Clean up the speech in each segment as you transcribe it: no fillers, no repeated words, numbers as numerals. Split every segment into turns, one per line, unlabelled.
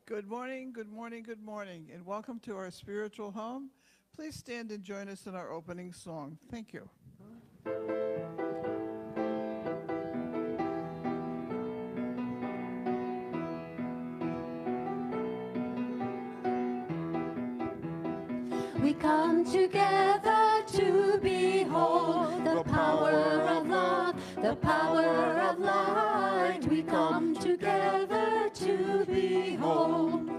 Good morning, good morning, good morning, and welcome to our spiritual home. Please stand and join us in our opening song. Thank you.
We come together to behold the power of love, the power of light. We come together to behold.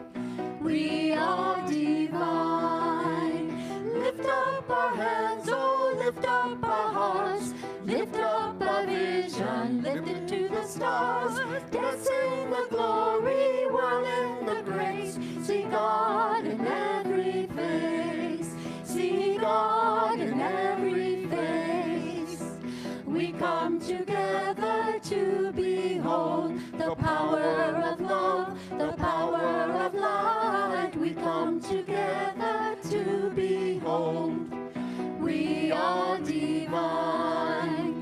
We are divine. Lift up our hands, oh, lift up our hearts. Lift up our vision, lift it to the stars. Dance in the glory, whirl in the grace. See God in every face. See God in every face. We come together to behold the power of love, the power of light. We come together to behold. We are divine.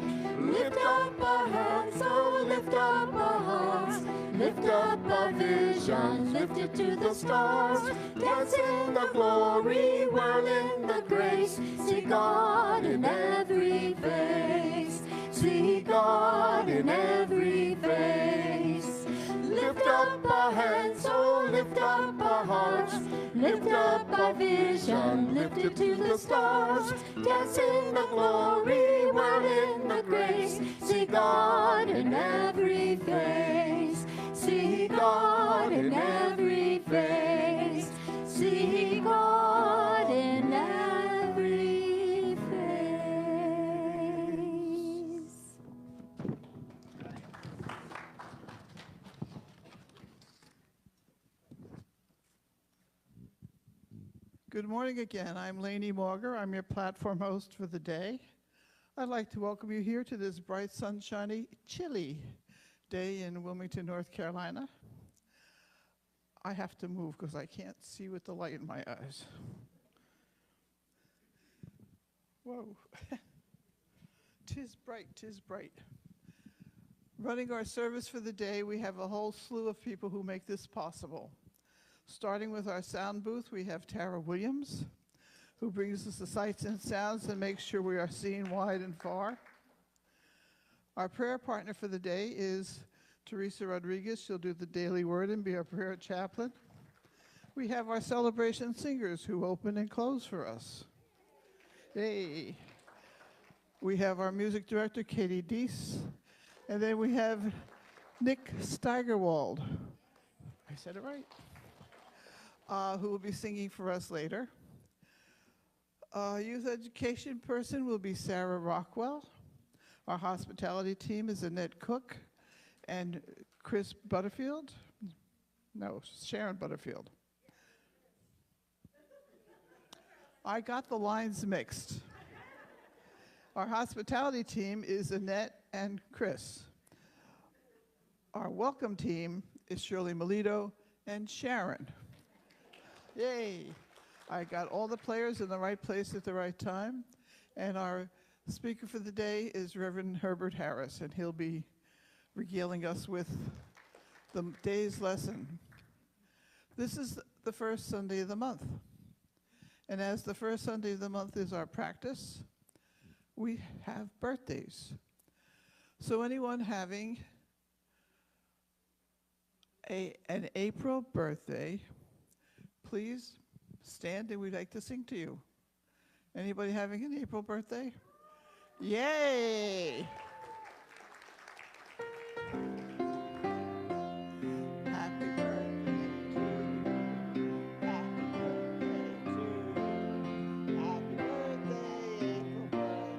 Lift up our hands, oh, lift up our hearts. Lift up our vision, lift it to the stars. Dance in the glory, whirl in the grace. See God in every face. See God in every face. Lift up our hands, oh, lift up our hearts. Lift up our vision, lift it to the stars. Dance in the glory, whirl in the grace. See God in every face. See God in every face. See God in every face.
Good morning again. I'm Lainey Mauger. I'm your platform host for the day. I'd like to welcome you here to this bright, sunshiny, chilly day in Wilmington, North Carolina. I have to move because I can't see with the light in my eyes. Whoa. 'Tis bright, 'tis bright. Running our service for the day, we have a whole slew of people who make this possible. Starting with our sound booth, we have Tara Williams, who brings us the sights and sounds and makes sure we are seen wide and far. Our prayer partner for the day is Teresa Rodriguez. She'll do the daily word and be our prayer chaplain. We have our celebration singers who open and close for us. Yay. We have our music director, Katie Deese. And then we have Nick Steigerwald. I said it right. Who will be singing for us later. Youth education person will be Sarah Rockwell. Our hospitality team is Annette Cook and Chris Butterfield. No, Sharon Butterfield. I got the lines mixed. Our hospitality team is Annette and Chris. Our welcome team is Shirley Melito and Sharon. Yay. I got all the players in the right place at the right time. And our speaker for the day is Reverend Herbert Harris, and he'll be regaling us with the day's lesson. This is the first Sunday of the month. And as the first Sunday of the month is our practice, we have birthdays. So anyone having an April birthday, please stand and we'd like to sing to you. Anybody having an April birthday? Yay! Happy birthday to you. Happy birthday to you. Happy birthday, April birthdays.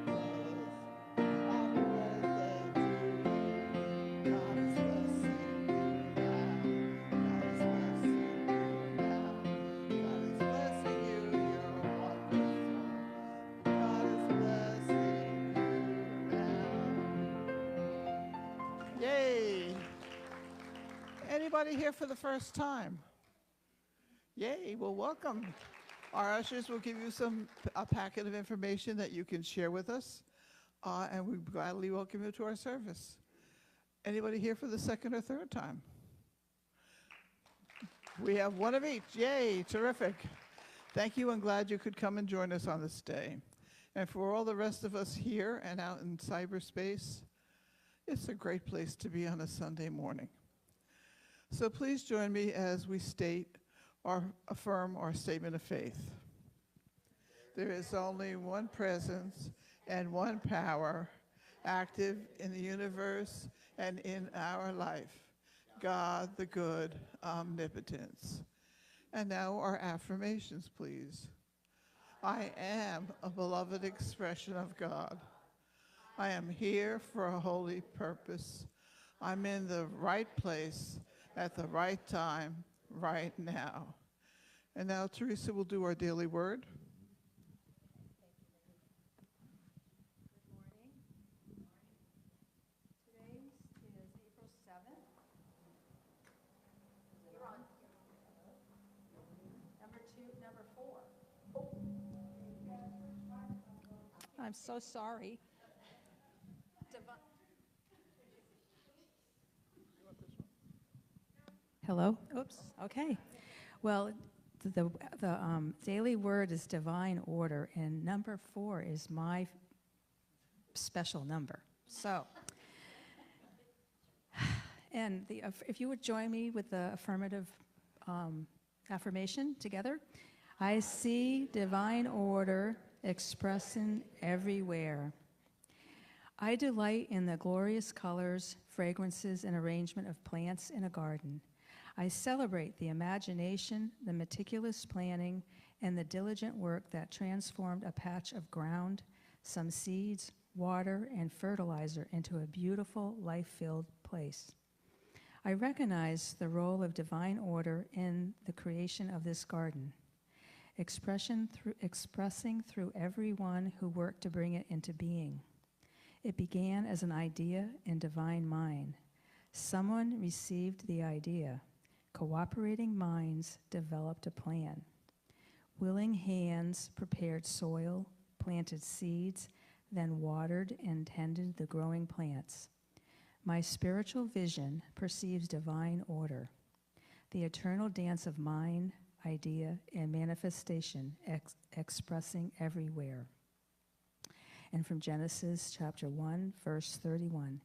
Happy birthday to you. God is blessing you now. God is blessing you now. God is blessing you. You're wonderful. God is blessing you now. Yay! Anybody here for the first time? Yay, well, welcome. Our ushers will give you a packet of information that you can share with us, and we gladly welcome you to our service. Anybody here for the second or third time? We have one of each. Yay, terrific. Thank you, and glad you could come and join us on this day. And for all the rest of us here and out in cyberspace, it's a great place to be on a Sunday morning. So please join me as we affirm our statement of faith. There is only one presence and one power active in the universe and in our life, God the good omnipotence. And now our affirmations, please. I am a beloved expression of God. I am here for a holy purpose. I'm in the right place at the right time, right now. And now Teresa will do our daily word.
I'm so sorry. Hello? Oops. Okay. Well, the daily word is divine order, and number 4 is my special number. So, and if you would join me with the affirmative affirmation together. I see divine order expressing everywhere. I delight in the glorious colors, fragrances, and arrangement of plants in a garden. I celebrate the imagination, the meticulous planning, and the diligent work that transformed a patch of ground, some seeds, water, and fertilizer into a beautiful, life-filled place. I recognize the role of divine order in the creation of this garden, expressing through everyone who worked to bring it into being. It began as an idea in divine mind. Someone received the idea. Cooperating minds developed a plan. Willing hands prepared soil, planted seeds, then watered and tended the growing plants. My spiritual vision perceives divine order, the eternal dance of mind, idea, and manifestation expressing everywhere. And from Genesis chapter 1, verse 31,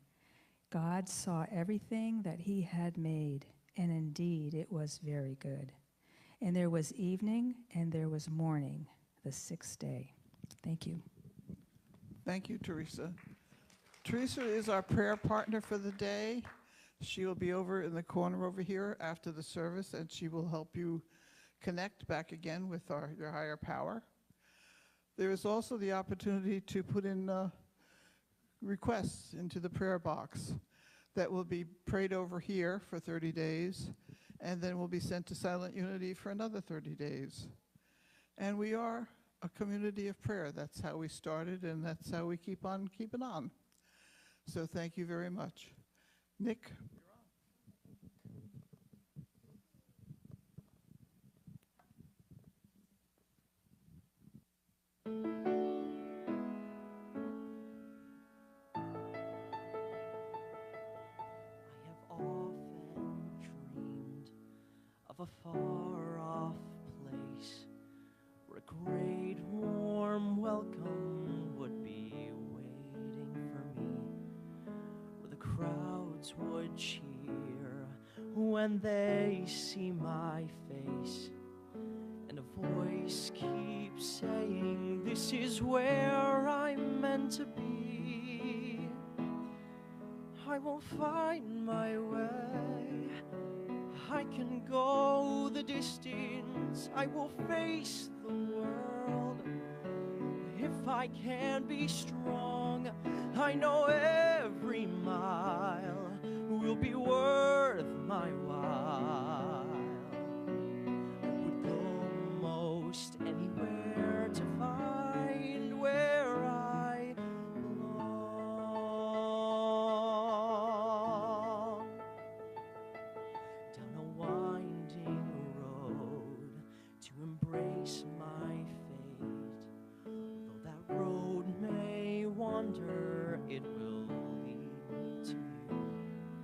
God saw everything that he had made, and indeed it was very good. And there was evening, and there was morning, the 6th day. Thank you.
Thank you, Teresa. Teresa is our prayer partner for the day. She will be over in the corner over here after the service, and she will help you connect back again with your higher power. There is also the opportunity to put in requests into the prayer box that will be prayed over here for 30 days, and then will be sent to Silent Unity for another 30 days. And we are a community of prayer. That's how we started, and that's how we keep on keeping on. So thank you very much. Nick?
A far-off place where a great warm welcome would be waiting for me, where the crowds would cheer when they see my face, and a voice keeps saying, this is where I'm meant to be. I will find my way, I can go the distance, I will face the world. If I can be strong, I know every mile will be worth my while. I would go most anywhere to find where I embrace my fate. Though that road may wander, it will lead me to you.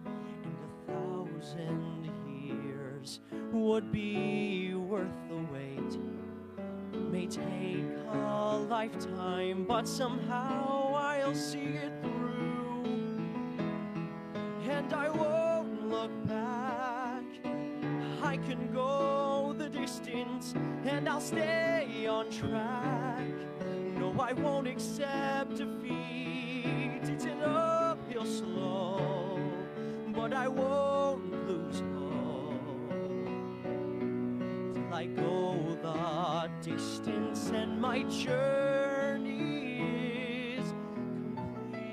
And 1,000 years flowers would be worth the wait. May take a lifetime, but somehow I'll see it through. And I won't look back. I can go the distance, and I'll stay on track. No, I won't accept defeat. It's an uphill slope, but I won't lose hope till I go the distance and my journey is complete.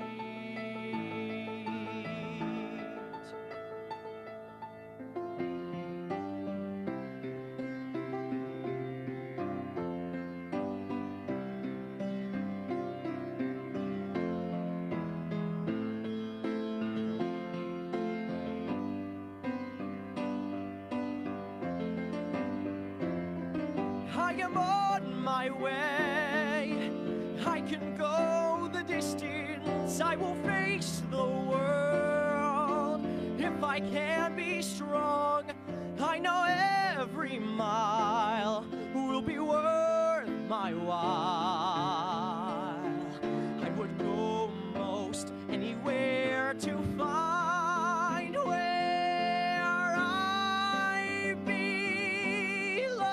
I am on my way. I can go the distance. I will face the world. If I can be strong, I know every mile will be worth my while. I would go most anywhere to find where I belong.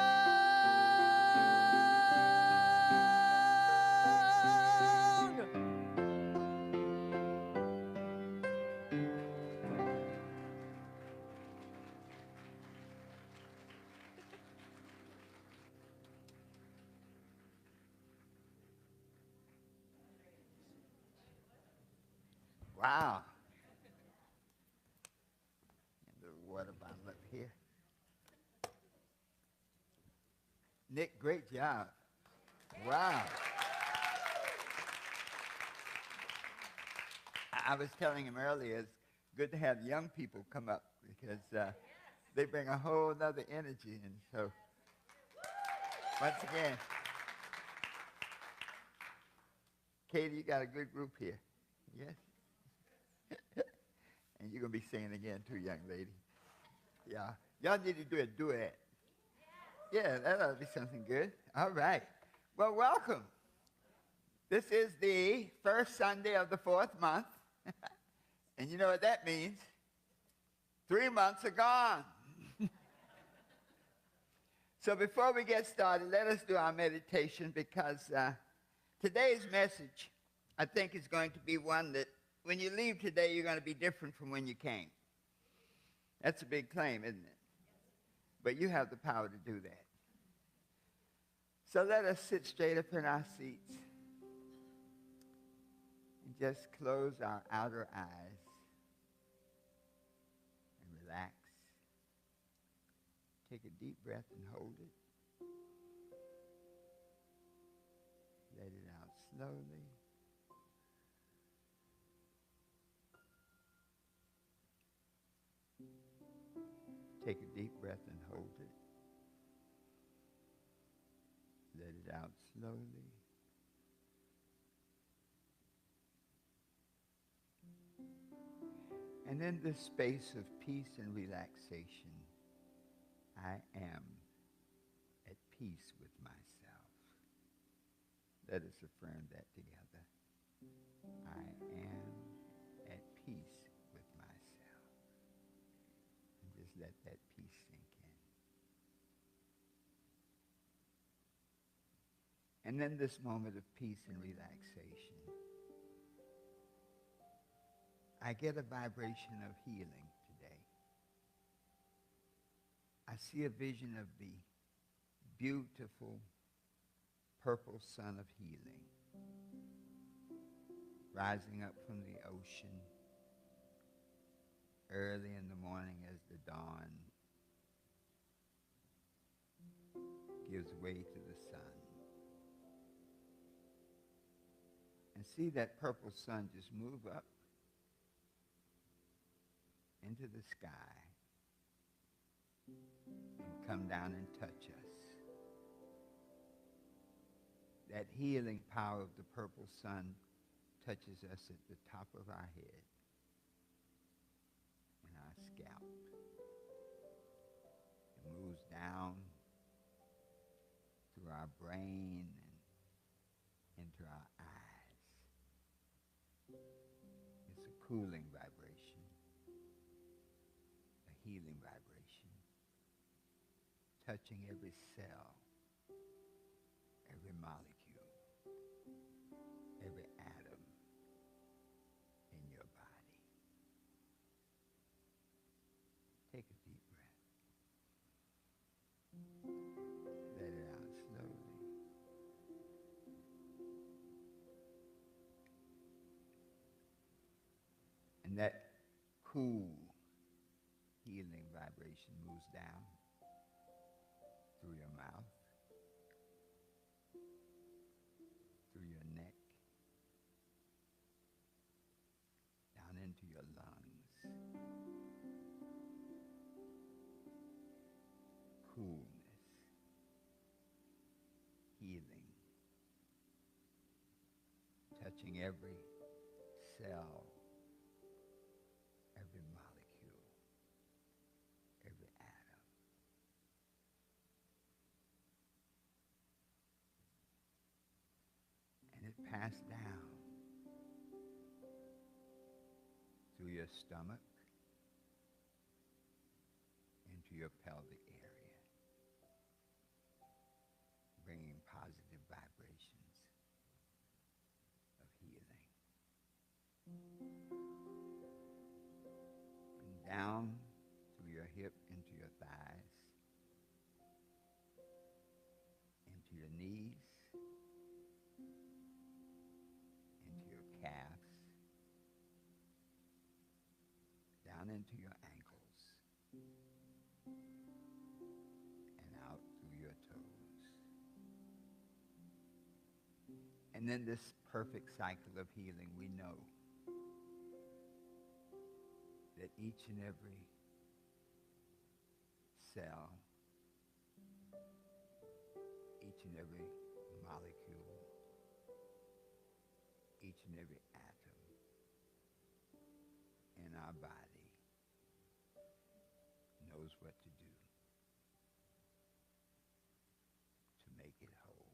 Wow. And the water bottle up here. Nick, great job. Wow. I was telling him earlier, it's good to have young people come up because they bring a whole nother energy. And so, once again, Katie, you got a good group here. Yes? And you're going to be singing again too, young lady. Yeah. Y'all need to do a duet. Yeah, that ought to be something good. All right. Well, welcome. This is the first Sunday of the fourth month. And you know what that means? 3 months are gone. So before we get started, let us do our meditation because today's message, I think, is going to be one that when you leave today, you're going to be different from when you came. That's a big claim, isn't it? But you have the power to do that. So let us sit straight up in our seats and just close our outer eyes and relax. Take a deep breath and hold it. Let it out slowly. Take a deep breath and hold it. Let it out slowly. And in this space of peace and relaxation, I am at peace with myself. Let us affirm that together. I am at peace with myself. And just let that peace sink in. And in this moment of peace and relaxation, I get a vibration of healing today. I see a vision of the beautiful purple sun of healing rising up from the ocean early in the morning as the dawn gives way to the sun. And see that purple sun just move up into the sky and come down and touch us. That healing power of the purple sun touches us at the top of our head and our scalp. moves down through our brain and into our eyes. It's a cooling vibration, a healing vibration, touching every cell, every molecule, every atom in your body. Take a deep breath. Let it out slowly. And that cool, healing vibration moves down through your mouth, through your neck, down into your lungs. Coolness, healing, touching every cell, every molecule, every atom. And it passed down through your stomach into your pelvic area, bringing positive vibrations of healing. And down through your hip into your thighs, into your knees, into your calves, down into your ankles, and out through your toes. And then this perfect cycle of healing, we know that each and every cell, each and every molecule, each and every atom in our body knows what to do to make it whole.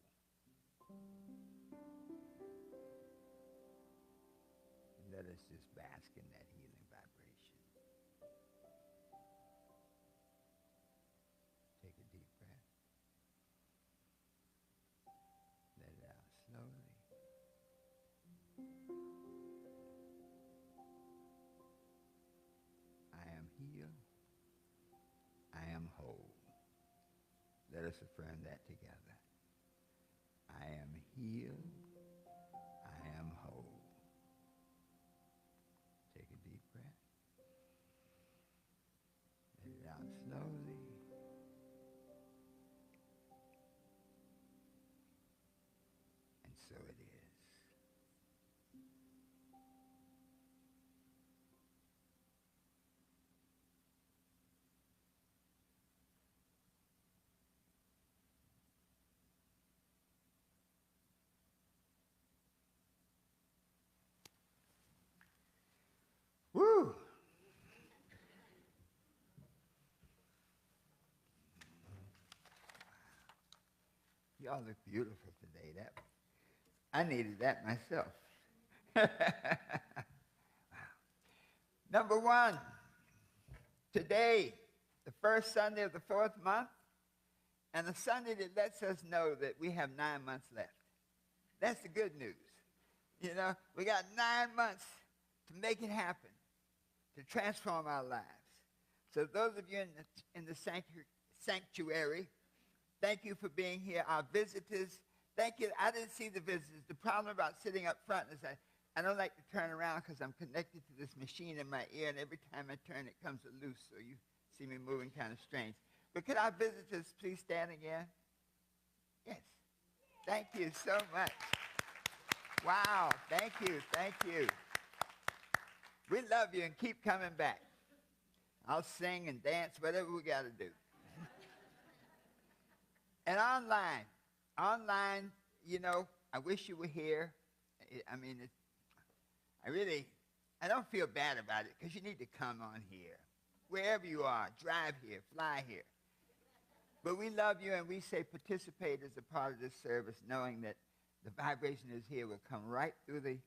Let us just bask in that healing vibration. Take a deep breath. Let it out slowly. I am healed. I am whole. Let us affirm that together. I am healed. I am whole. Take a deep breath. Let it out slowly. And so it is. Woo! Y'all look beautiful today. I needed that myself. Wow. Number one, today, the first Sunday of the fourth month, and a Sunday that lets us know that we have 9 months left. That's the good news. You know, we got 9 months to make it happen, to transform our lives. So those of you in the sanctuary, thank you for being here. Our visitors, thank you. I didn't see the visitors. The problem about sitting up front is I don't like to turn around because I'm connected to this machine in my ear, and every time I turn, it comes loose, so you see me moving kind of strange. But could our visitors please stand again? Yes. Thank you so much. Wow. Thank you. Thank you. We love you and keep coming back. I'll sing and dance, whatever we got to do. And online, you know, I wish you were here. I don't feel bad about it because you need to come on here. Wherever you are, drive here, fly here. But we love you, and we say participate as a part of this service, knowing that the vibration is here will come right through the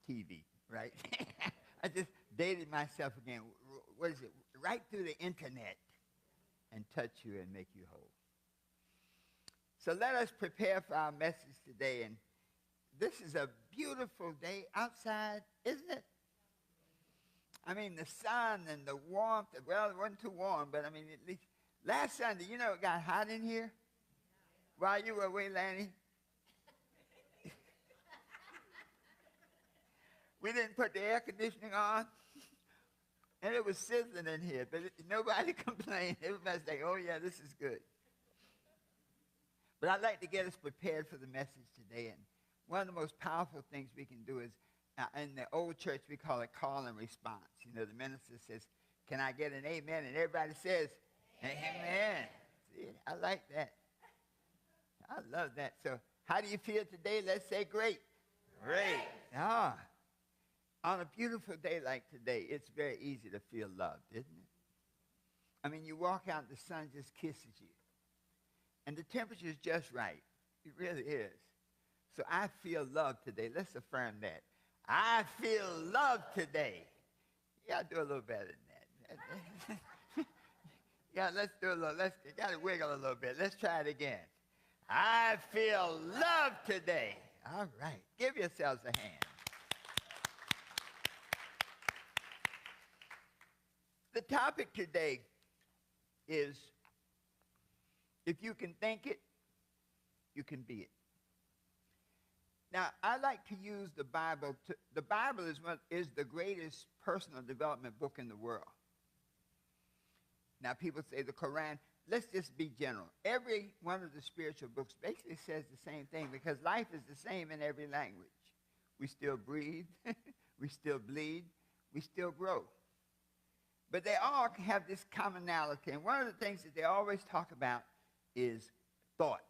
TV, right? I just dated myself again. What is it? Right through the internet and touch you and make you whole. So let us prepare for our message today. And this is a beautiful day outside, isn't it? I mean, the sun and the warmth. Well, it wasn't too warm, but I mean, at least last Sunday, you know, it got hot in here while you were away, Lanny. We didn't put the air conditioning on, and it was sizzling in here, but nobody complained. Everybody's like, oh, yeah, this is good. But I'd like to get us prepared for the message today, and one of the most powerful things we can do is, in the old church, we call it call and response. You know, the minister says, can I get an amen? And everybody says, amen. See, I like that. I love that. So how do you feel today? Let's say great. Great. Ah. On a beautiful day like today, it's very easy to feel loved, isn't it? I mean, you walk out, the sun just kisses you. And the temperature is just right. It really is. So I feel loved today. Let's affirm that. I feel loved today. Yeah, do a little better than that. Yeah, let's do a little. You got to wiggle a little bit. Let's try it again. I feel loved today. All right. Give yourselves a hand. The topic today is, if you can think it, you can be it. Now, I like to use the Bible. The Bible is the greatest personal development book in the world. Now, people say the Quran. Let's just be general. Every one of the spiritual books basically says the same thing, because life is the same in every language. We still breathe. We still bleed. We still grow. But they all have this commonality. And one of the things that they always talk about is thought.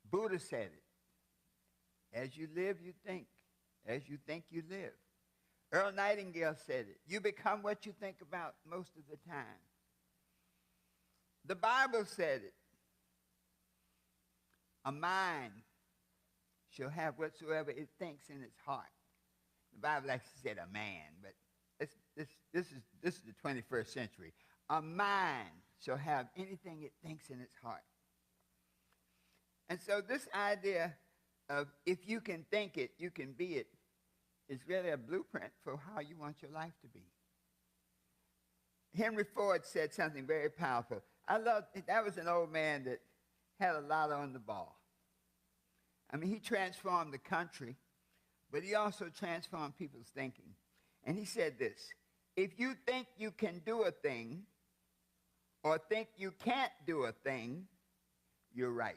Buddha said it. As you live, you think. As you think, you live. Earl Nightingale said it. You become what you think about most of the time. The Bible said it. A mind shall have whatsoever it thinks in its heart. The Bible actually said a man, but this is the 21st century. A mind shall have anything it thinks in its heart. And so this idea of if you can think it, you can be it, is really a blueprint for how you want your life to be. Henry Ford said something very powerful. That was an old man that had a lot on the ball. I mean, he transformed the country, but he also transformed people's thinking. And he said this: if you think you can do a thing or think you can't do a thing, you're right.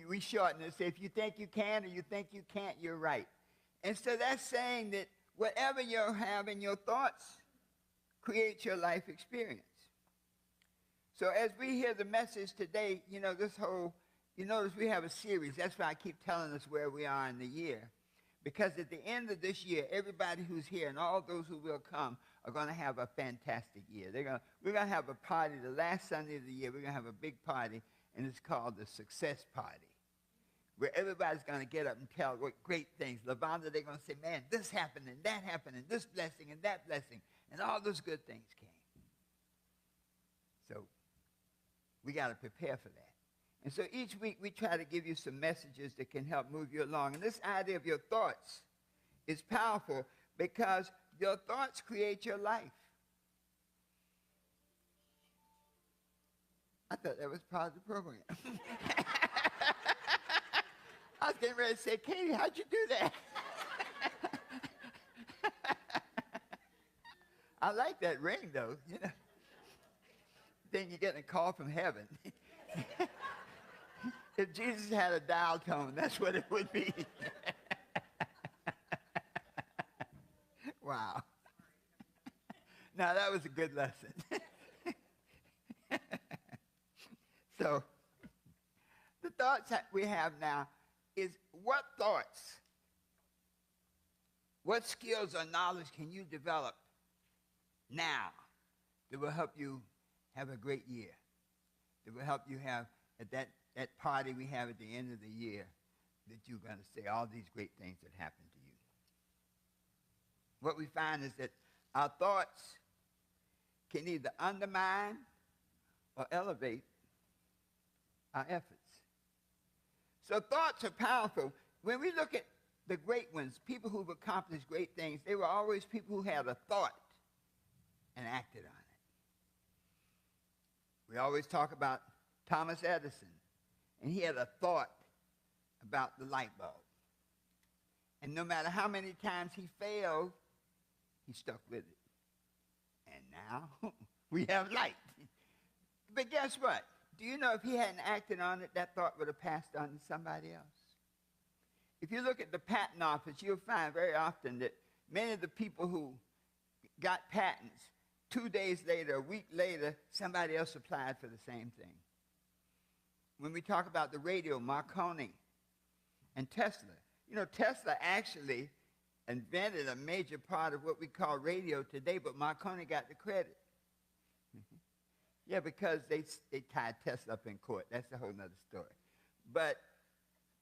We shorten it and say, if you think you can or you think you can't, you're right. And so that's saying that whatever you have in your thoughts creates your life experience. So as we hear the message today, you notice we have a series. That's why I keep telling us where we are in the year. Because at the end of this year, everybody who's here and all those who will come are going to have a fantastic year. We're going to have a party the last Sunday of the year. We're going to have a big party, and it's called the Success Party, where everybody's going to get up and tell what great things. LaVonda, they're going to say, man, this happened, and that happened, and this blessing, and that blessing, and all those good things came. So we got to prepare for that. And so each week we try to give you some messages that can help move you along. And this idea of your thoughts is powerful because your thoughts create your life. I thought that was part of the program. I was getting ready to say, Katie, how'd you do that? I like that ring, though. You know. Then you get a call from heaven. If Jesus had a dial tone, that's what it would be. Wow. Now, that was a good lesson. So, the thoughts that we have now is what thoughts, what skills or knowledge can you develop now that will help you have a great year, that will help you have at that party we have at the end of the year, that you're going to say all these great things that happened to you. What we find is that our thoughts can either undermine or elevate our efforts. So thoughts are powerful. When we look at the great ones, people who've accomplished great things, they were always people who had a thought and acted on it. We always talk about Thomas Edison, and he had a thought about the light bulb. And no matter how many times he failed, he stuck with it. And now we have light. But guess what? Do you know if he hadn't acted on it, that thought would have passed on to somebody else? If you look at the patent office, you'll find very often that many of the people who got patents, 2 days later, a week later, somebody else applied for the same thing. When we talk about the radio, Marconi and Tesla, you know, Tesla actually invented a major part of what we call radio today, but Marconi got the credit. Yeah, because they tied Tesla up in court. That's a whole other story. But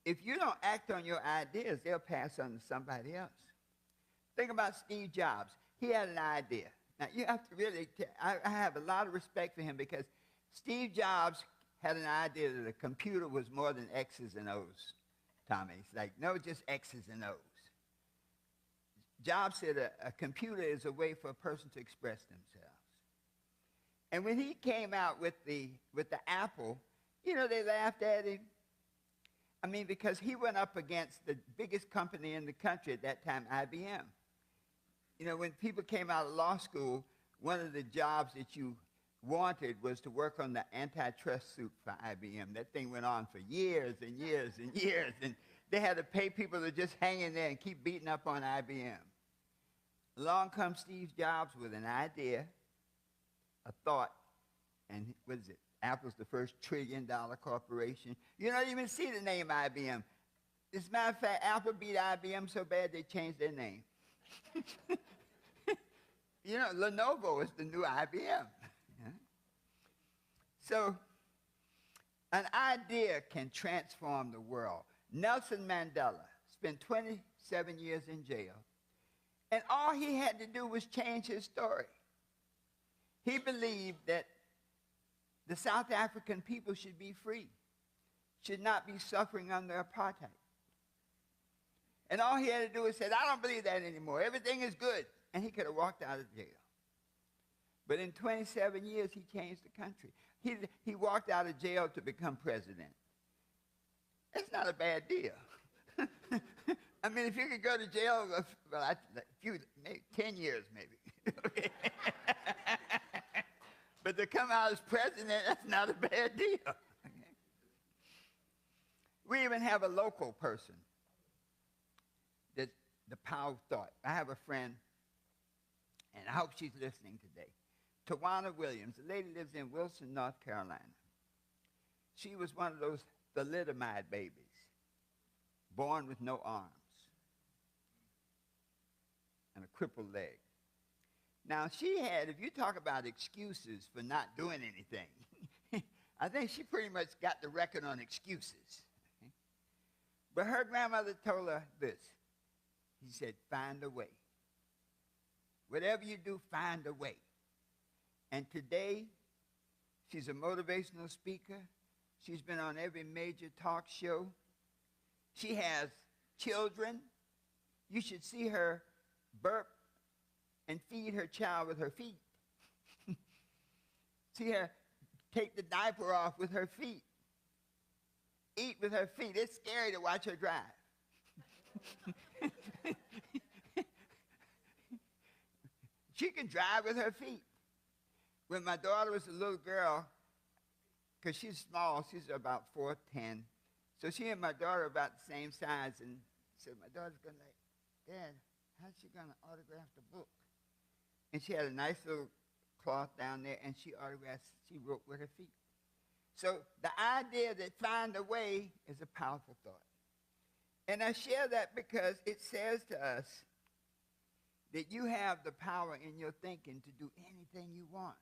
if you don't act on your ideas, they'll pass on to somebody else. Think about Steve Jobs. He had an idea. Now, you have to really, I have a lot of respect for him because Steve Jobs had an idea that a computer was more than X's and O's, Tommy. It's like, no, just X's and O's. Jobs said a computer is a way for a person to express themselves. And when he came out with the Apple, you know, they laughed at him. I mean, because he went up against the biggest company in the country at that time, IBM. You know, when people came out of law school, one of the jobs that you wanted was to work on the antitrust suit for IBM. That thing went on for years and years and years, and they had to pay people to just hang in there and keep beating up on IBM. Along comes Steve Jobs with an idea, a thought, and what is it? Apple's the first $1 trillion corporation. You don't even see the name IBM. As a matter of fact, Apple beat IBM so bad they changed their name. You know, Lenovo is the new IBM. Yeah? So, an idea can transform the world. Nelson Mandela spent 27 years in jail, and all he had to do was change his story. He believed that the South African people should be free, should not be suffering under apartheid. And all he had to do was say, I don't believe that anymore. Everything is good. And he could have walked out of jail. But in 27 years, he changed the country. He walked out of jail to become president. That's not a bad deal. I mean, if you could go to jail, well, a few, maybe 10 years maybe. But to come out as president, that's not a bad deal. Okay. We even have a local person that's the power of thought. I have a friend, and I hope she's listening today. Tawana Williams. The lady lives in Wilson, North Carolina. She was one of those thalidomide babies, born with no arms and a crippled leg. Now, she had, if you talk about excuses for not doing anything, I think she pretty much got the record on excuses. Okay? But her grandmother told her this. He said, find a way. Whatever you do, find a way. And today, she's a motivational speaker. She's been on every major talk show. She has children. You should see her burp and feed her child with her feet. See her take the diaper off with her feet. Eat with her feet. It's scary to watch her drive. She can drive with her feet. When my daughter was a little girl, because she's small, she's about 4'10", so she and my daughter are about the same size, and so my daughter's going like, Dad, how's she going to autograph the book? And she had a nice little cloth down there, and she wrote with her feet. So the idea that find a way is a powerful thought. And I share that because it says to us that you have the power in your thinking to do anything you want.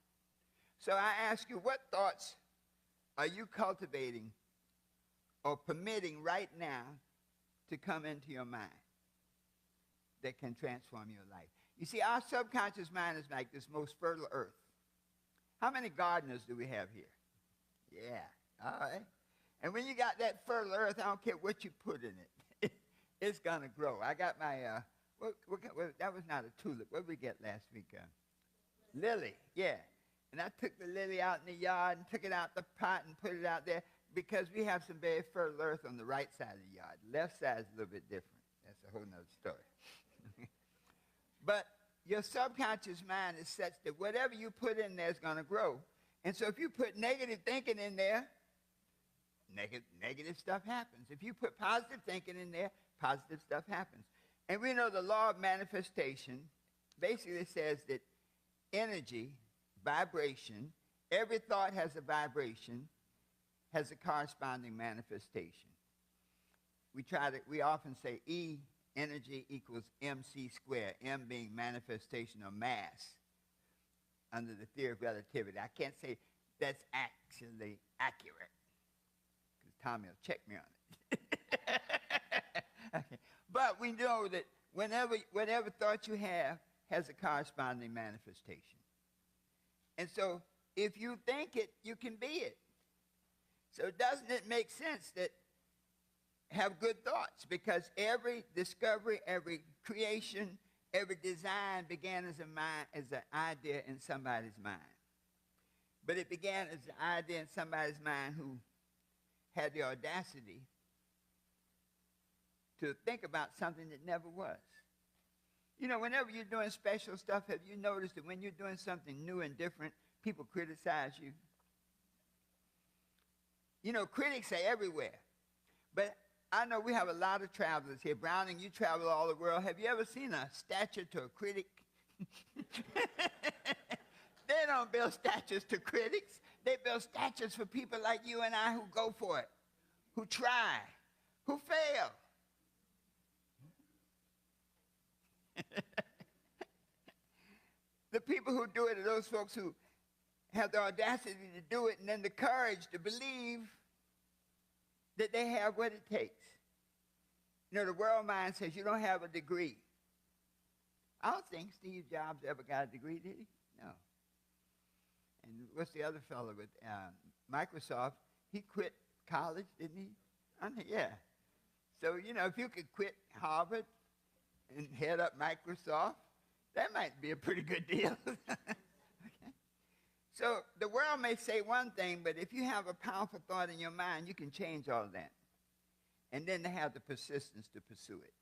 So I ask you, what thoughts are you cultivating or permitting right now to come into your mind that can transform your life? You see, our subconscious mind is like this most fertile earth. How many gardeners do we have here? Yeah, all right. And when you got that fertile earth, I don't care what you put in it. It's going to grow. I got my, that was not a tulip. What did we get last week? Lily, yeah. And I took the lily out in the yard and took it out the pot and put it out there because we have some very fertile earth on the right side of the yard. The left side is a little bit different. That's a whole nother story. But your subconscious mind is such that whatever you put in there is going to grow. And so if you put negative thinking in there, negative stuff happens. If you put positive thinking in there, positive stuff happens. And we know the law of manifestation basically says that energy, vibration, every thought has a vibration, has a corresponding manifestation. We often say E, energy, equals MC squared, M being manifestation or mass under the theory of relativity. I can't say that's actually accurate because Tommy will check me on it. Okay. But we know that whatever thought you have has a corresponding manifestation. And so if you think it, you can be it. So doesn't it make sense that have good thoughts? Because every discovery, every creation, every design began as an idea in somebody's mind. But it began as an idea in somebody's mind who had the audacity to think about something that never was. You know, whenever you're doing special stuff, have you noticed that when you're doing something new and different, people criticize you? You know, critics are everywhere. But I know we have a lot of travelers here. Browning, you travel all the world. Have you ever seen a statue to a critic? They don't build statues to critics. They build statues for people like you and I who go for it, who try, who fail. The people who do it are those folks who have the audacity to do it and then the courage to believe that they have what it takes. You know, the world mind says you don't have a degree. I don't think Steve Jobs ever got a degree, did he? No. And what's the other fellow with Microsoft? He quit college, didn't he? Yeah. So, you know, if you could quit Harvard and head up Microsoft, that might be a pretty good deal. Okay. So the world may say one thing, but if you have a powerful thought in your mind, you can change all of that. And then to have the persistence to pursue it.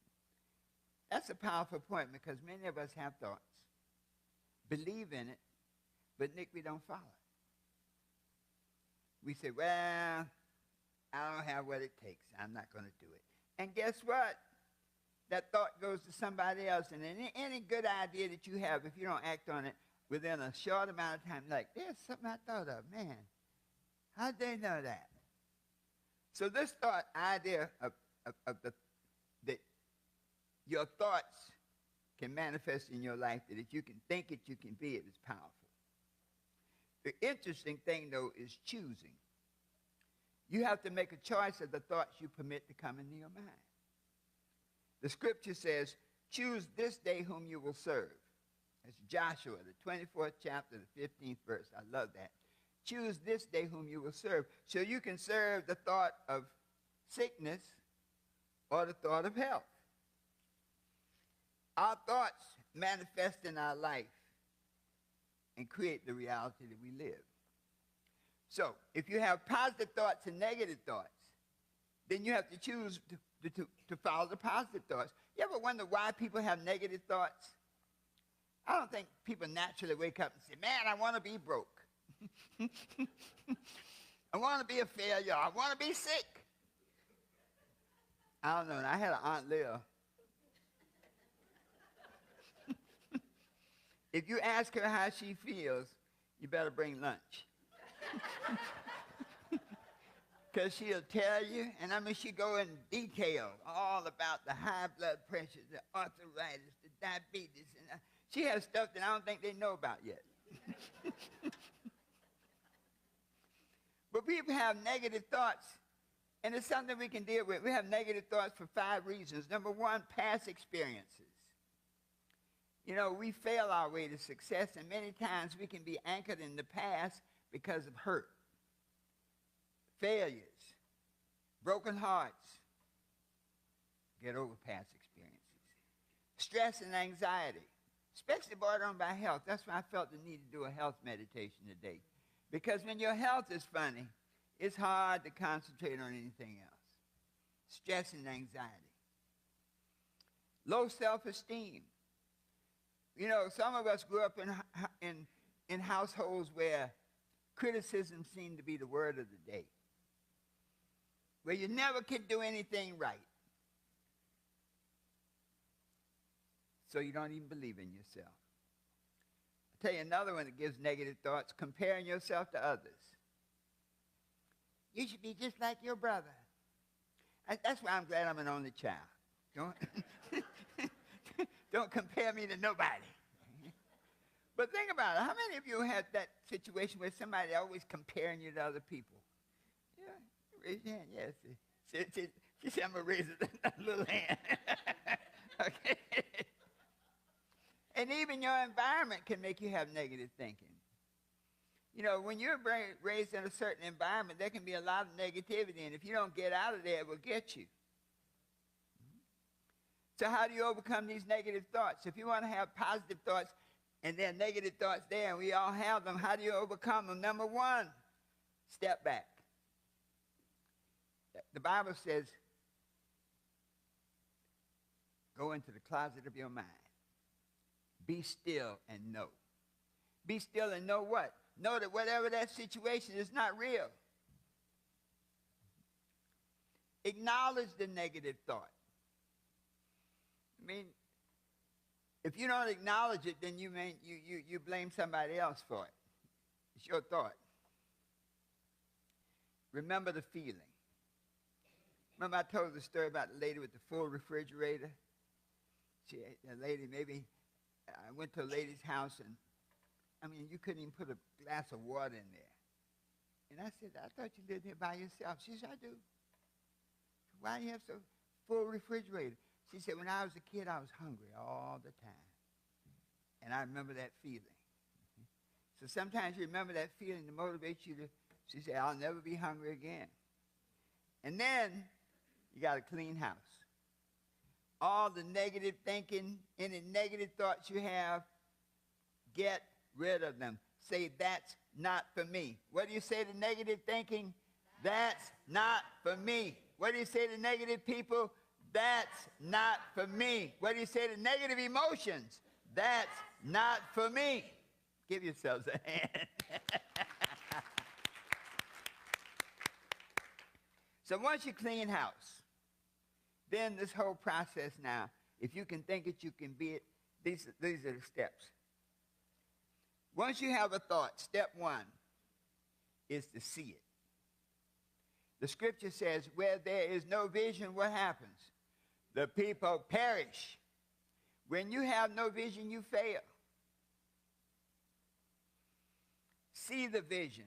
That's a powerful point because many of us have thoughts, believe in it, but Nick, we don't follow it. We say, well, I don't have what it takes. I'm not going to do it. And guess what? That thought goes to somebody else. And any good idea that you have, if you don't act on it within a short amount of time, like, there's something I thought of. Man, how'd they know that? So this thought idea that your thoughts can manifest in your life, that if you can think it, you can be it, is powerful. The interesting thing, though, is choosing. You have to make a choice of the thoughts you permit to come into your mind. The scripture says, choose this day whom you will serve. It's Joshua, the 24th chapter, the 15th verse. I love that. Choose this day whom you will serve. So you can serve the thought of sickness or the thought of health. Our thoughts manifest in our life and create the reality that we live. So if you have positive thoughts and negative thoughts, then you have to choose to follow the positive thoughts. You ever wonder why people have negative thoughts? I don't think people naturally wake up and say, man, I want to be broke. I want to be a failure. I want to be sick. I don't know. I had an Aunt Leah. If you ask her how she feels, you better bring lunch. Because she'll tell you, and I mean, she go in detail all about the high blood pressure, the arthritis, the diabetes. And she has stuff that I don't think they know about yet. But we have negative thoughts, and it's something we can deal with. We have negative thoughts for 5 reasons. Number 1, past experiences. You know, we fail our way to success, and many times we can be anchored in the past because of hurt, failures, broken hearts. Get over past experiences. Stress and anxiety, especially brought on by health. That's why I felt the need to do a health meditation today. Because when your health is funny, it's hard to concentrate on anything else. Stress and anxiety. Low self-esteem. You know, some of us grew up in households where criticism seemed to be the word of the day, where you never could do anything right. So you don't even believe in yourself. I'll tell you another one that gives negative thoughts, comparing yourself to others. You should be just like your brother. That's why I'm glad I'm an only child. Don't compare me to nobody. But think about it. How many of you had that situation where somebody always comparing you to other people? Yeah, raise your hand. Yes. She said, I'm going to raise a little hand. Okay. And even your environment can make you have negative thinking. You know, when you're raised in a certain environment, there can be a lot of negativity, and if you don't get out of there, it will get you. So how do you overcome these negative thoughts? If you want to have positive thoughts, and there are negative thoughts there, and we all have them, how do you overcome them? Number 1, step back. The Bible says, go into the closet of your mind. Be still and know. Be still and know what? Know that whatever that situation is not real. Acknowledge the negative thought. I mean, if you don't acknowledge it, then you blame somebody else for it. It's your thought. Remember the feeling. Remember I told the story about the lady with the full refrigerator? I went to a lady's house, and I mean, you couldn't even put a glass of water in there. And I said, I thought you lived here by yourself. She said, I do. Why do you have so full refrigerator? She said, when I was a kid, I was hungry all the time. And I remember that feeling. So sometimes you remember that feeling to motivate you to, she said, I'll never be hungry again. And then you got a clean house. All the negative thinking, any negative thoughts you have, get rid of them. Say, that's not for me. What do you say to negative thinking? That's not for me. What do you say to negative people? That's not for me. What do you say to negative emotions? That's not for me. Give yourselves a hand. So once you clean house, then this whole process now, if you can think it, you can be it. These are the steps. Once you have a thought, step 1 is to see it. The scripture says, where there is no vision, what happens? The people perish. When you have no vision, you fail. See the vision,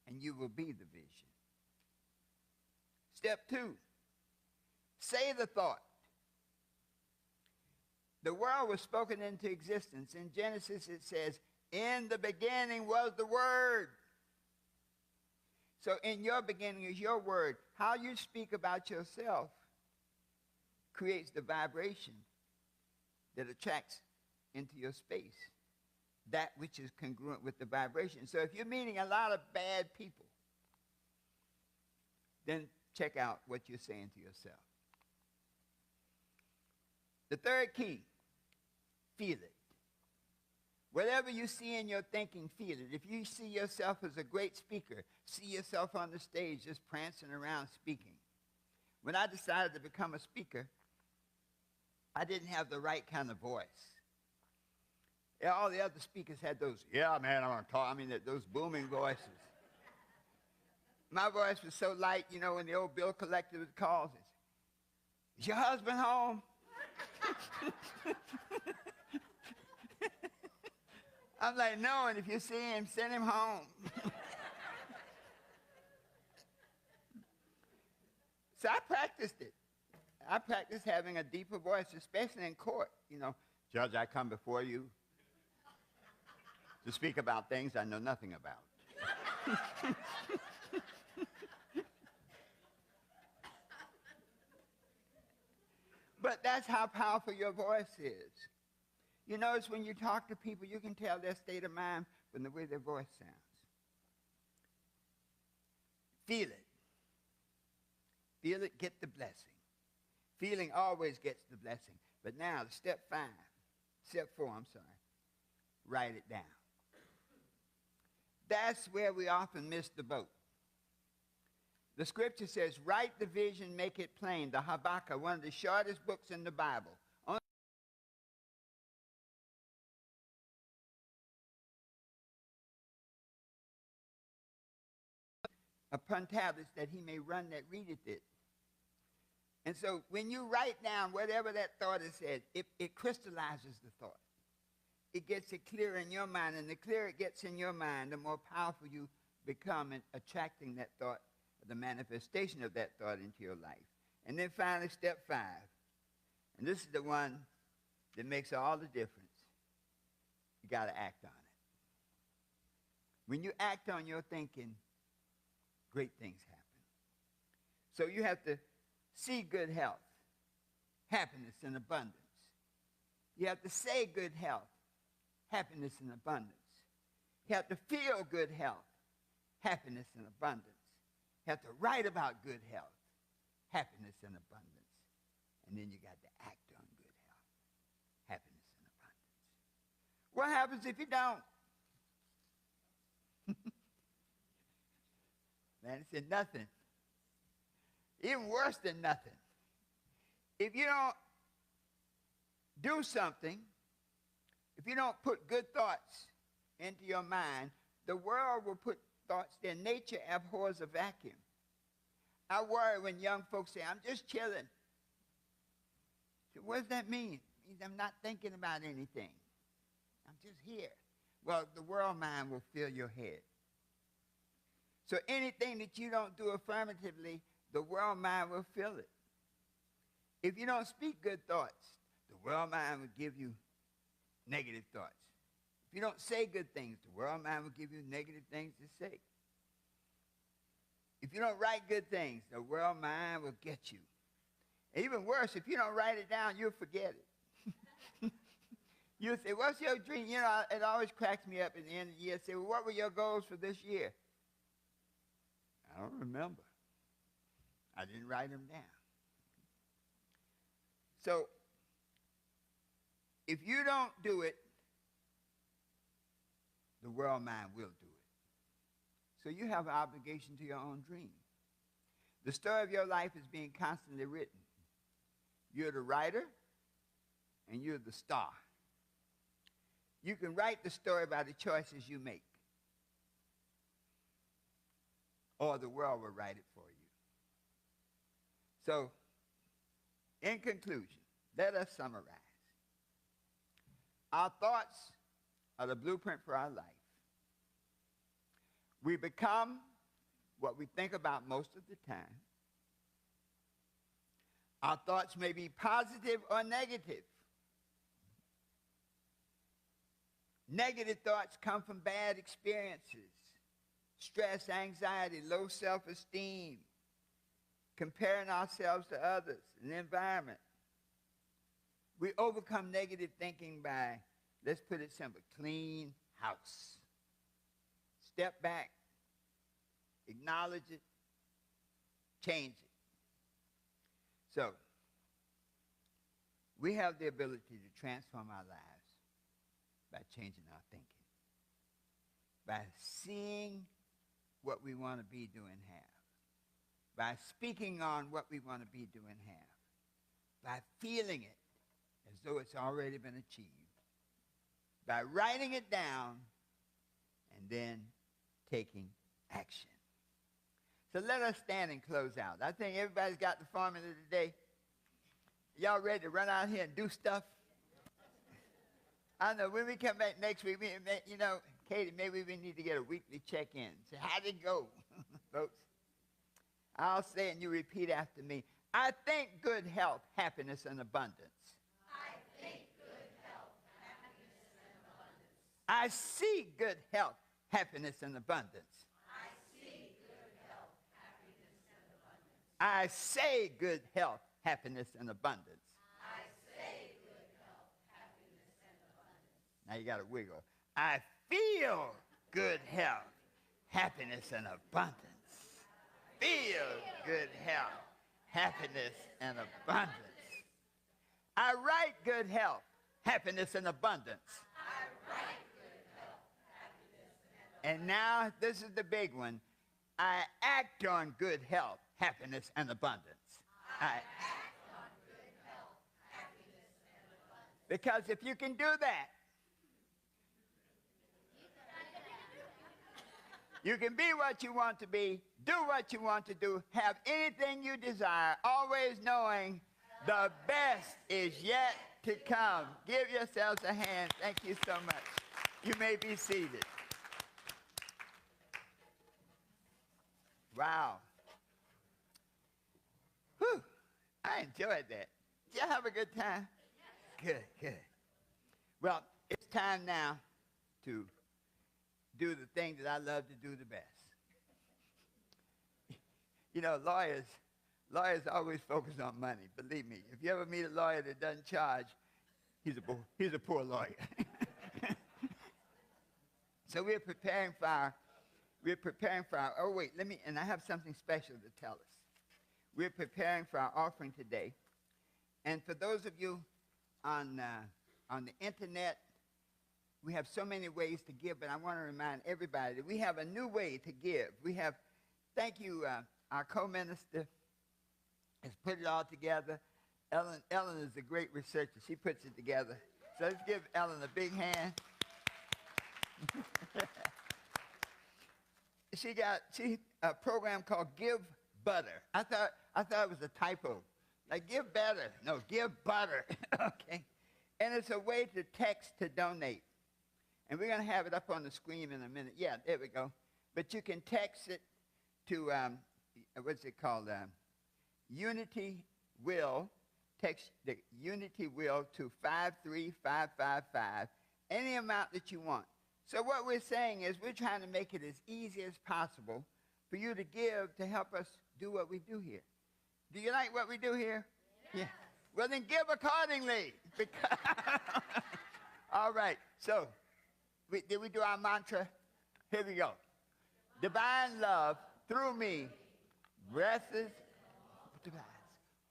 and you will be the vision. Step 2, say the thought. The world was spoken into existence. In Genesis, it says, in the beginning was the Word. So in your beginning is your word. How you speak about yourself creates the vibration that attracts into your space that which is congruent with the vibration. So if you're meeting a lot of bad people, then check out what you're saying to yourself. The third key, feel it. Whatever you see in your thinking, feel it. If you see yourself as a great speaker, see yourself on the stage just prancing around speaking. When I decided to become a speaker, I didn't have the right kind of voice. Yeah, all the other speakers had those, yeah, man, I'm going to talk. I mean, those booming voices. My voice was so light, you know, when the old bill collector would call, is your husband home? I'm like, no, and if you see him, send him home. So I practiced it. I practiced having a deeper voice, especially in court. You know, Judge, I come before you to speak about things I know nothing about. But that's how powerful your voice is. You notice when you talk to people, you can tell their state of mind from the way their voice sounds. Feel it. Feel it, get the blessing. Feeling always gets the blessing. But now, step 4, write it down. That's where we often miss the boat. The scripture says, write the vision, make it plain. The Habakkuk, one of the shortest books in the Bible. Upon tablets that he may run that readeth it. And so when you write down whatever that thought is said, it crystallizes the thought. It gets it clear in your mind, and the clearer it gets in your mind, the more powerful you become in attracting that thought, the manifestation of that thought into your life. And then finally, step 5. And this is the one that makes all the difference. You got to act on it. When you act on your thinking, great things happen. So you have to see good health, happiness, and abundance. You have to say good health, happiness, and abundance. You have to feel good health, happiness, and abundance. You have to write about good health, happiness, and abundance. And then you got to act on good health, happiness, and abundance. What happens if you don't? Man, it said nothing. Even worse than nothing. If you don't do something, if you don't put good thoughts into your mind, the world will put thoughts there. Nature abhors a vacuum. I worry when young folks say, I'm just chilling. So what does that mean? It means I'm not thinking about anything. I'm just here. Well, the world mind will fill your head. So anything that you don't do affirmatively, the world mind will fill it. If you don't speak good thoughts, the world mind will give you negative thoughts. If you don't say good things, the world mind will give you negative things to say. If you don't write good things, the world mind will get you. Even worse, if you don't write it down, you'll forget it. You'll say, what's your dream? You know, it always cracks me up at the end of the year. Say, well, what were your goals for this year? I don't remember. I didn't write them down. So, if you don't do it, the world mind will do it. So you have an obligation to your own dream. The story of your life is being constantly written. You're the writer, and you're the star. You can write the story by the choices you make, or the world will write it for you. So, in conclusion, let us summarize. Our thoughts are the blueprint for our life. We become what we think about most of the time. Our thoughts may be positive or negative. Negative thoughts come from bad experiences, stress, anxiety, low self-esteem, comparing ourselves to others, and the environment. We overcome negative thinking by, let's put it simple, clean house. Step back, acknowledge it, change it. So, we have the ability to transform our lives by changing our thinking, by seeing what we want to be, do, and have, by speaking on what we want to be, do, and have, by feeling it as though it's already been achieved, by writing it down, and then taking action. So let us stand and close out. I think everybody's got the formula today. Y'all ready to run out here and do stuff? I know when we come back next week, you know, Katie, maybe we need to get a weekly check-in. Say, how'd it go, folks? I'll say it and you repeat after me. I think good health, happiness, and abundance. I think good health, happiness, and abundance. I see good health, happiness, and abundance. I see good health, happiness, and abundance. I say good health, happiness, and abundance. I say good health, happiness, and abundance. Now you got to wiggle. I feel good health, happiness, and abundance. Feel good health, happiness, and abundance. I write good health, happiness, and abundance. I write good health, happiness, and abundance. And now, this is the big one. I act on good health, happiness, and abundance. I act on good health, happiness, and abundance. Because if you can do that, you can be what you want to be, do what you want to do, have anything you desire, always knowing the best is yet to come. Give yourselves a hand. Thank you so much. You may be seated. Wow. Whew. I enjoyed that. Did you have a good time? Good, good. Well, it's time now to do the thing that I love to do the best. You know, lawyers always focus on money. Believe me, if you ever meet a lawyer that doesn't charge, he's a poor lawyer. So we're preparing for our, oh wait, and I have something special to tell us. We're preparing for our offering today. And for those of you on the internet, we have so many ways to give, but I want to remind everybody that we have a new way to give. We have, thank you, our co-minister has put it all together. Ellen is a great researcher. She puts it together. So let's give Ellen a big hand. She a program called Give Butter. I thought it was a typo. Like give better. No, give butter. Okay. And it's a way to text to donate. And we're going to have it up on the screen in a minute. Yeah, there we go. But you can text it to, what's it called? Unity Will. Text the Unity Will to 53555. Any amount that you want. So what we're saying is we're trying to make it as easy as possible for you to give to help us do what we do here. Do you like what we do here? Yeah. Well, then give accordingly. All right. So, did we do our mantra? Here we go. Divine love through me blesses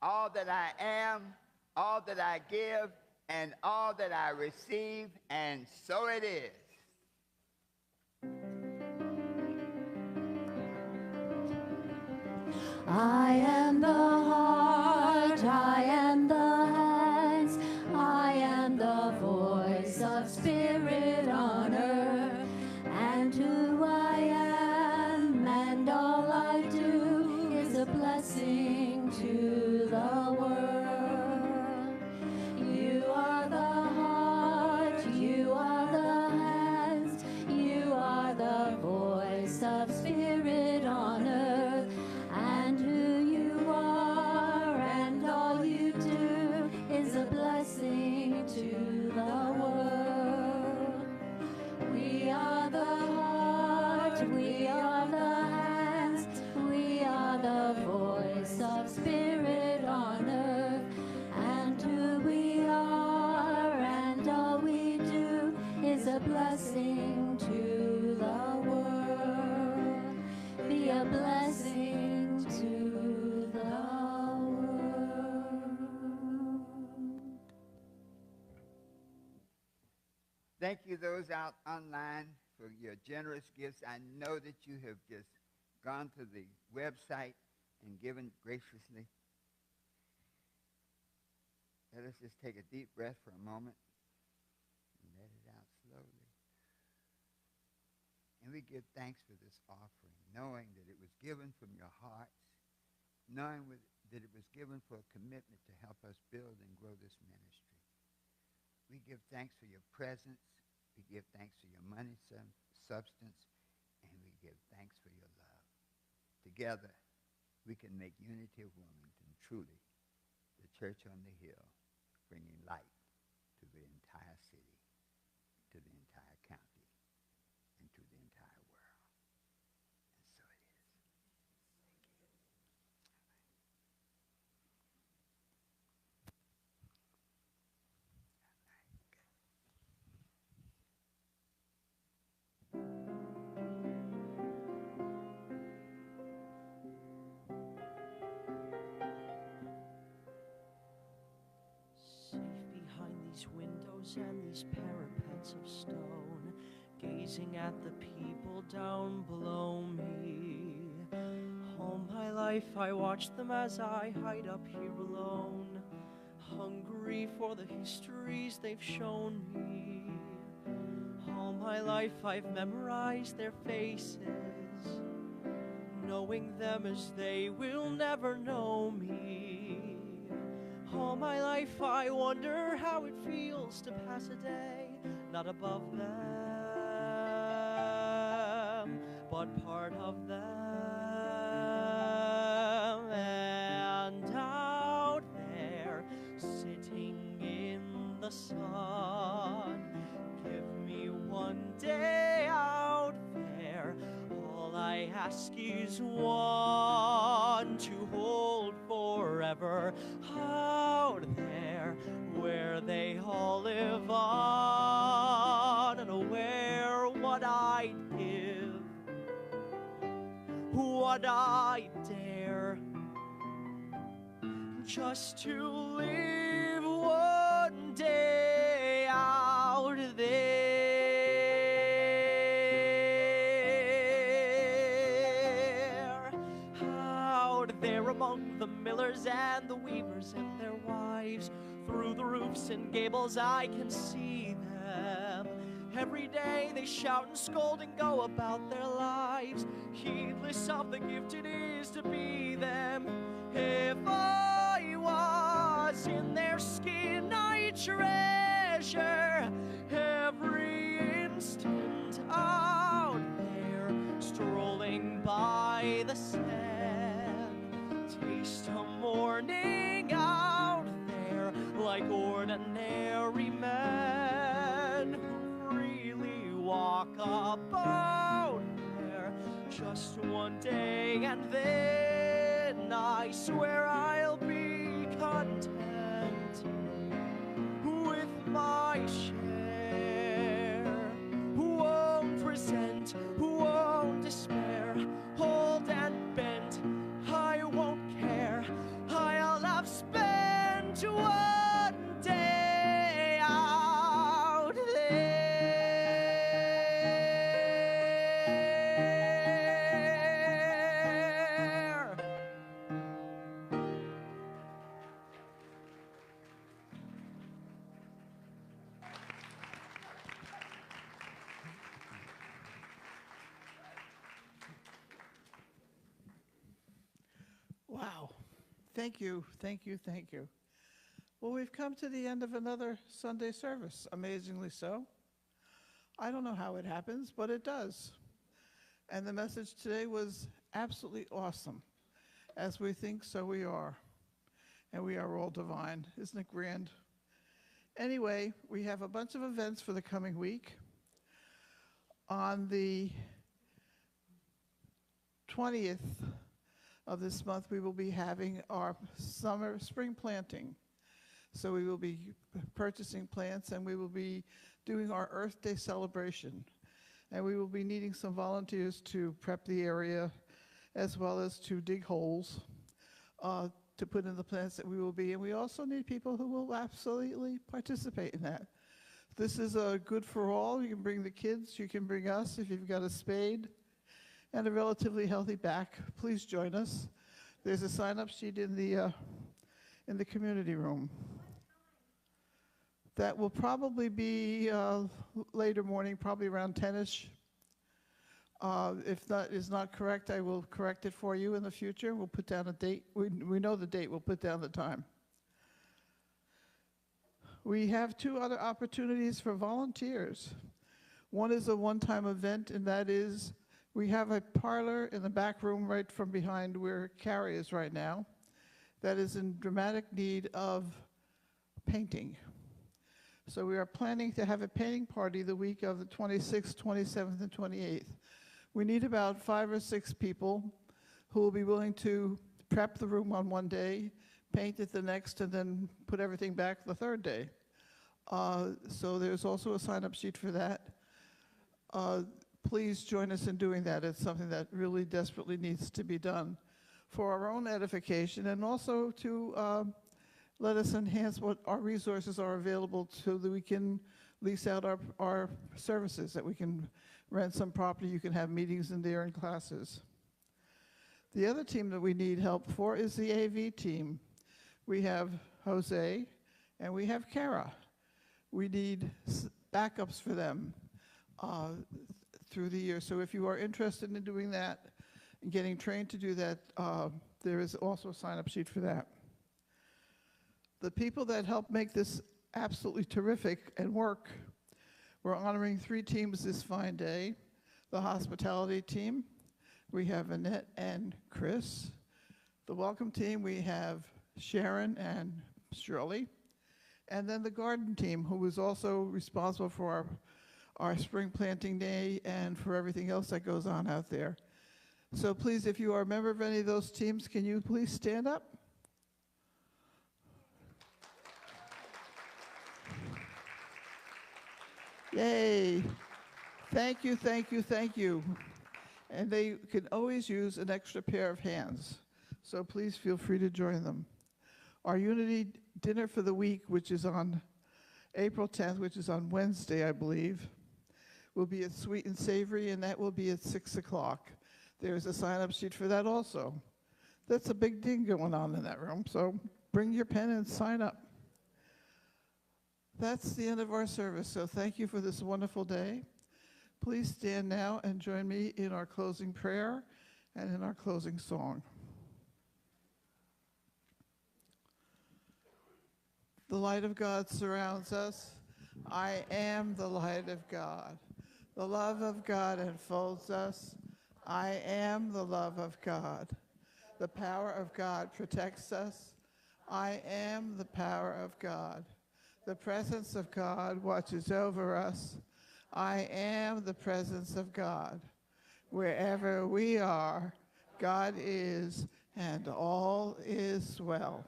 all that I am, all that I give, and all that I receive, and so it is.
I am the heart, I am the hands, I am the voice of spirit on earth, and who I am and all I do is a blessing to the world. You are the heart, you are the hands, you are the voice of spirit on earth, and who you are and all you do is a blessing to the world. We are the heart, we are the hands, we are the voice of spirit on earth, and who we are and all we do is a blessing to the world. Be a blessing to the world.
Thank you, those out online, for your generous gifts. I know that you have just gone to the website and given graciously. Let us just take a deep breath for a moment and let it out slowly. And we give thanks for this offering, knowing that it was given from your hearts, knowing that it was given for a commitment to help us build and grow this ministry. We give thanks for your presence. We give thanks for your money, substance, and we give thanks for your love. Together, we can make Unity of Wilmington truly the church on the hill, bringing light to the entire city, to the entire county, and to the entire world. And so it is.
Safe behind these windows and these parapets of stone, gazing at the people down below me. All my life I watch them as I hide up here alone, hungry for the histories they've shown me. All my life I've memorized their faces, knowing them as they will never know me. All my life I wonder how it feels to pass a day not above them, but part of them. And out there, sitting in the sun, give me one day out there. All I ask is one to hold forever out there, where they all live on, and where what I'd give, what I'd dare, just to live one day out there. Out there among the millers and the weavers and their wives, through the roofs and gables I can see them. Every day they shout and scold and go about their lives, heedless of the gift it is to be them. If I was in their skin, I'd treasure every instant out there, strolling by the sand, taste a morning out there, like ordinary men who freely walk about there. Just one day, and then I swear I'll be content with my share. Who won't resent, who won't despair, hold and bent, I won't care. I'll have spent one day out there.
Wow. Thank you, thank you, thank you. Well, we've come to the end of another Sunday service, amazingly so. I don't know how it happens, but it does. And the message today was absolutely awesome. As we think, so we are. And we are all divine. Isn't it grand? Anyway, we have a bunch of events for the coming week. On the 20th of this month, we will be having our spring planting. So we will be purchasing plants, and we will be doing our Earth Day celebration. And we will be needing some volunteers to prep the area, as well as to dig holes to put in the plants that we will be. And we also need people who will absolutely participate in that. This is good for all. You can bring the kids, you can bring us if you've got a spade and a relatively healthy back. Please join us. There's a sign-up sheet in the community room. That will probably be later morning, probably around 10-ish. If that is not correct, I will correct it for you in the future. We'll put down a date. We know the date. We'll put down the time. We have two other opportunities for volunteers. One is a one-time event, and that is We have a parlor in the back room right from behind where Carrie is right now that is in dramatic need of painting. So we are planning to have a painting party the week of the 26th, 27th, and 28th. We need about 5 or 6 people who will be willing to prep the room on one day, paint it the next, and then put everything back the third day. So there's also a sign-up sheet for that. Please join us in doing that. It's something that really desperately needs to be done for our own edification and also to let us enhance what our resources are available so that we can lease out our services, that we can rent some property, you can have meetings in there and classes. The other team that we need help for is the AV team. We have Jose and we have Kara. We need backups for them through the year. So if you are interested in doing that and getting trained to do that, there is also a sign-up sheet for that. The people that help make this absolutely terrific and work, we're honoring 3 teams this fine day. The hospitality team, we have Annette and Chris. The welcome team, we have Sharon and Shirley. And then the garden team, who is also responsible for our spring planting day and for everything else that goes on out there. So please, if you are a member of any of those teams, can you please stand up? Yay. Thank you, thank you, thank you. And they can always use an extra pair of hands. So please feel free to join them. Our Unity dinner for the week, which is on April 10th, which is on Wednesday, I believe, will be at Sweet and Savory, and that will be at 6 o'clock. There's a sign-up sheet for that also. That's a big thing going on in that room, so bring your pen and sign up. That's the end of our service, so thank you for this wonderful day. Please stand now and join me in our closing prayer and in our closing song. The light of God surrounds us. I am the light of God. The love of God enfolds us. I am the love of God. The power of God protects us. I am the power of God. The presence of God watches over us. I am the presence of God. Wherever we are, God is, and all is well.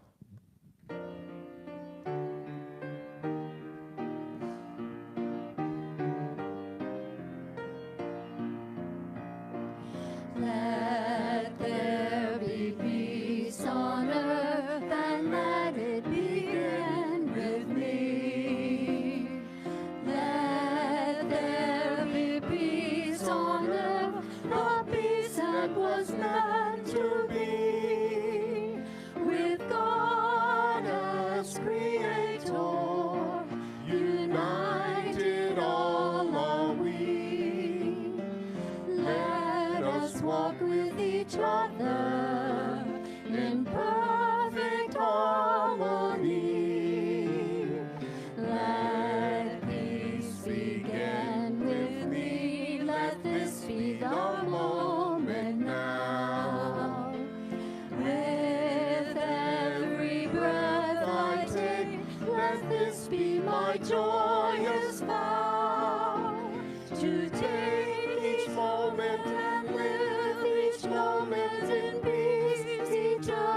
Let there be peace on earth, and let it begin with me. Let there be peace on earth, the peace that was meant to be, with God as Creator, united all are we. Let us walk with each other in perfect harmony. Let peace begin with me. Let this be the moment now. With every breath I take, let this be my joyous vow, to take each moment and live each moment in peace eternally.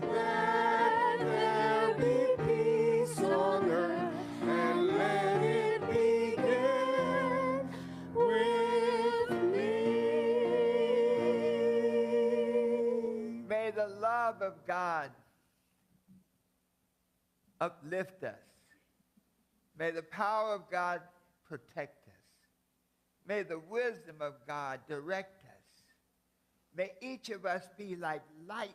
Let there be peace on earth, and let it begin with me.
May the love of God uplift us. May the power of God protect us. May the wisdom of God direct us. May each of us be like lights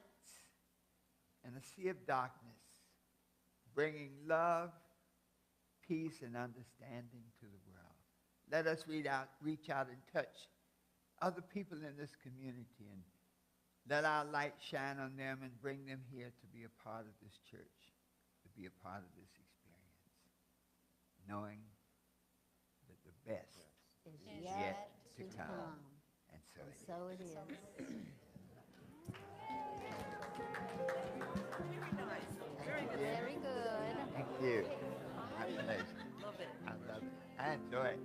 in a sea of darkness, bringing love, peace, and understanding to the world. Let us reach out and touch other people in this community, and let our light shine on them and bring them here to be a part of this church, to be a part of this experience, knowing that the best is to come. And so it is.
So it is.
Very
good.
Thank you. My pleasure. I love it. I enjoy it.